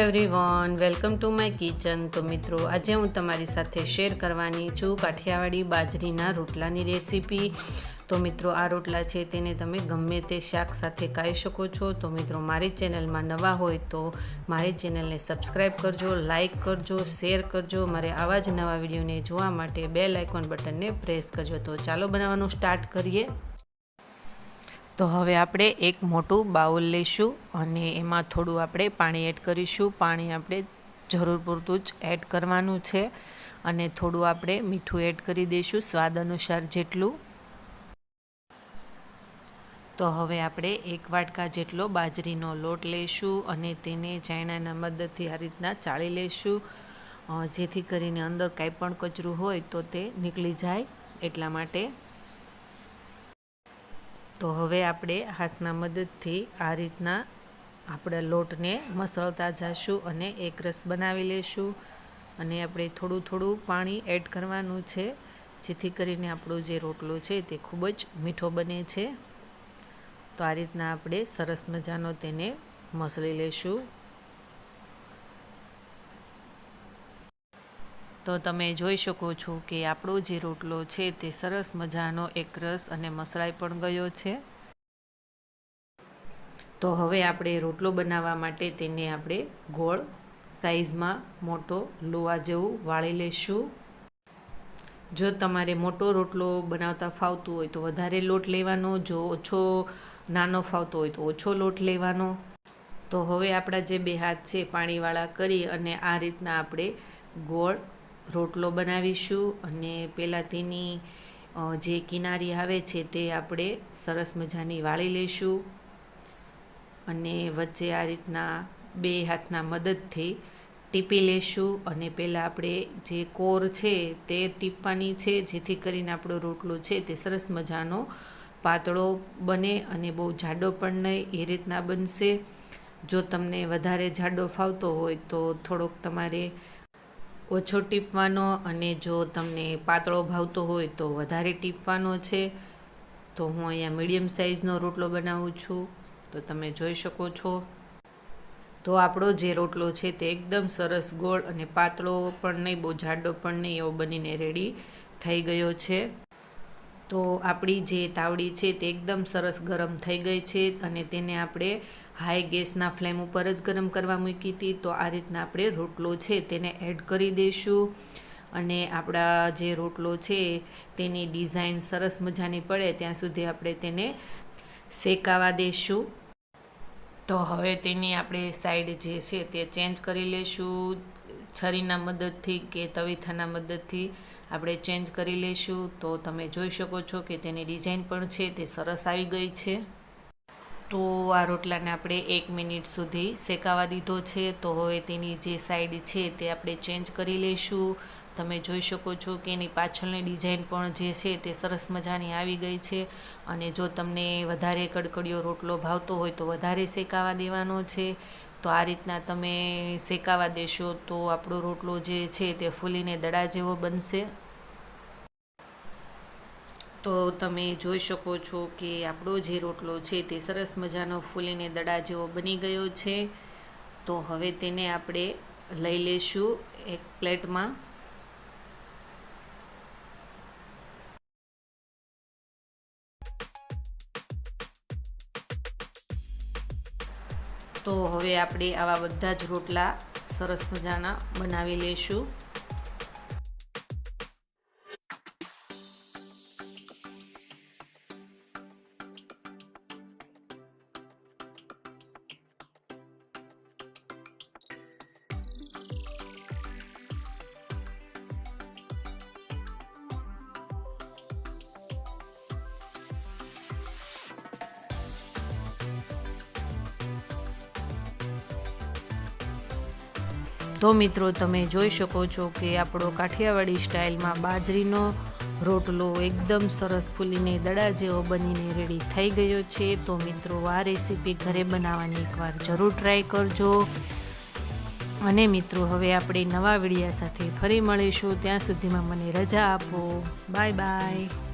Everyone, welcome to my kitchen. તો મિત્રો, આજે હું તમારી સાથે શેર કરવાની છું કાઠિયાવાડી બાજરીના રોટલાની રેસીપી। તો મિત્રો, આ રોટલા છે તેને તમે ગમે તે શાક સાથે ખાઈ શકો છો। તો મિત્રો, મારી ચેનલમાં નવા હોય તો મારી ચેનલને સબસ્ક્રાઈબ કરજો, લાઈક કરજો, શેર કરજો। મારે આવા જ નવા વિડીયોને જોવા માટે બેલ આઇકોન બટનને પ્રેસ કરજો। તો ચાલો બનાવવાનું સ્ટાર્ટ કરીએ। તો હવે આપણે એક મોટું બાઉલ લઈશું અને એમાં થોડું આપણે પાણી એડ કરીશું। પાણી આપણે જરૂર પૂરતું જ એડ કરવાનું છે અને થોડું આપણે મીઠું એડ કરી દઈશું સ્વાદ અનુસાર જેટલું। તો હવે આપણે 1 વાટકા જેટલો બાજરીનો લોટ લઈશું અને તેને ચાયણાના મદદથી આ રીતના ચાળી લઈશું, જેથી કરીને અંદર કાંઈ પણ કચરું હોય તો તે નીકળી જાય એટલા માટે। તો હવે આપણે હાથના મદદથી આ રીતના આપણા લોટને મસળતા જઈશું અને એક રસ બનાવી લઈશું। અને આપણે થોડું થોડું પાણી એડ કરવાનું છે, જેથી કરીને આપણો જે રોટલો છે તે ખૂબ જ મીઠો બને છે। તો આ રીતના આપણે સરસ મજાનો તેને મસળી લઈશું। તો તમે જોઈ શકો છો કે આપણો જે રોટલો છે તે સરસ મજાનો એક રસ અને મસળાઈ પણ ગયો છે। તો હવે આપણે રોટલો બનાવવા માટે તેને આપણે ગોળ સાઈઝમાં મોટો લોવા જેવું વાળી લઈશું। જો તમારે મોટો રોટલો બનાવતા ફાવતું હોય તો વધારે લોટ લેવાનો, જો નાનો ફાવતો હોય તો ઓછો લોટ લેવાનો। તો હવે આપણા જે બે હાથ છે પાણીવાળા કરી અને આ રીતના આપણે ગોળ રોટલો બનાવીશું। અને પહેલાં તેની જે કિનારી આવે છે તે આપણે સરસ મજાની વાળી લઈશું અને વચ્ચે આ રીતના બે હાથના મદદથી ટીપી લઈશું। અને પહેલાં આપણે જે કોર છે તે ટીપવાની છે, જેથી કરીને આપણો રોટલો છે તે સરસ મજાનો પાતળો બને અને બહુ જાડો પણ નહીં, એ રીતના બનશે। જો તમને વધારે જાડો ફાવતો હોય તો થોડોક તમારે ઓછો ટીપવાનો, અને જો તમને પાતળો ભાવતો હોય તો વધારે ટીપવાનો છે। તો હું અહીંયા મીડિયમ સાઇઝનો રોટલો બનાવું છું, તો તમે જોઈ શકો છો। તો આપણો જે રોટલો છે તે એકદમ સરસ ગોળ અને પાતળો પણ નહીં, બહુ જાડો પણ નહીં, એવો બનીને રેડી થઈ ગયો છે। તો આપણી જે તાવડી છે તે એકદમ સરસ ગરમ થઈ ગઈ છે અને તેને આપણે હાઈ ગેસના ફ્લેમ ઉપર જ ગરમ કરવા મૂકી હતી। તો આ રીતના આપણે રોટલો છે તેને એડ કરી દઈશું અને આપણા જે રોટલો છે તેની ડિઝાઇન સરસ મજાની પડે ત્યાં સુધી આપણે તેને શેકાવા દઈશું। તો હવે તેની આપણે સાઈડ જે છે તે ચેન્જ કરી લઈશું, છરીના મદદથી કે તવીથાના મદદથી આપણે ચેન્જ કરી લઈશું। તો તમે જોઈ શકો છો કે તેની ડિઝાઇન પણ છે તે સરસ આવી ગઈ છે। તો આ રોટલાને આપણે 1 મિનિટ સુધી શેકાવા દીધો છે। તો હવે તેની જે સાઈડ છે તે આપણે ચેન્જ કરી લઈશું। તમે જોઈ શકો છો કે એની પાછળની ડિઝાઇન પણ જે છે તે સરસ મજાની આવી ગઈ છે। અને જો તમને વધારે કડકડિયો રોટલો ભાવતો હોય તો વધારે શેકાવા દેવાનો છે। તો આ રીતના તમે શેકાવા દેશો તો આપણો રોટલો જે છે તે ફૂલીને દડા જેવો બનશે। તો તમે જોઈ શકો છો કે આપણો જે રોટલો છે તે સરસ મજાનો ફૂલીને દડા જેવો બની ગયો છે। તો હવે તેને આપણે લઈ લઈશું એક પ્લેટમાં। તો હવે આપણે આવા બધા જ રોટલા સરસ મજાના બનાવી લઈશું। તો મિત્રો, તમે જોઈ શકો છો કે આપણો કાઠિયાવાડી સ્ટાઇલમાં બાજરીનો રોટલો એકદમ સરસ ફૂલીને દડા જેવો બનીને રેડી થઈ ગયો છે। તો મિત્રો, આ રેસીપી ઘરે બનાવવાની એકવાર જરૂર ટ્રાય કરજો। અને મિત્રો, હવે આપણે નવા વિડીયો સાથે ફરી મળીશું, ત્યાં સુધીમાં મને રજા આપો। Bye bye.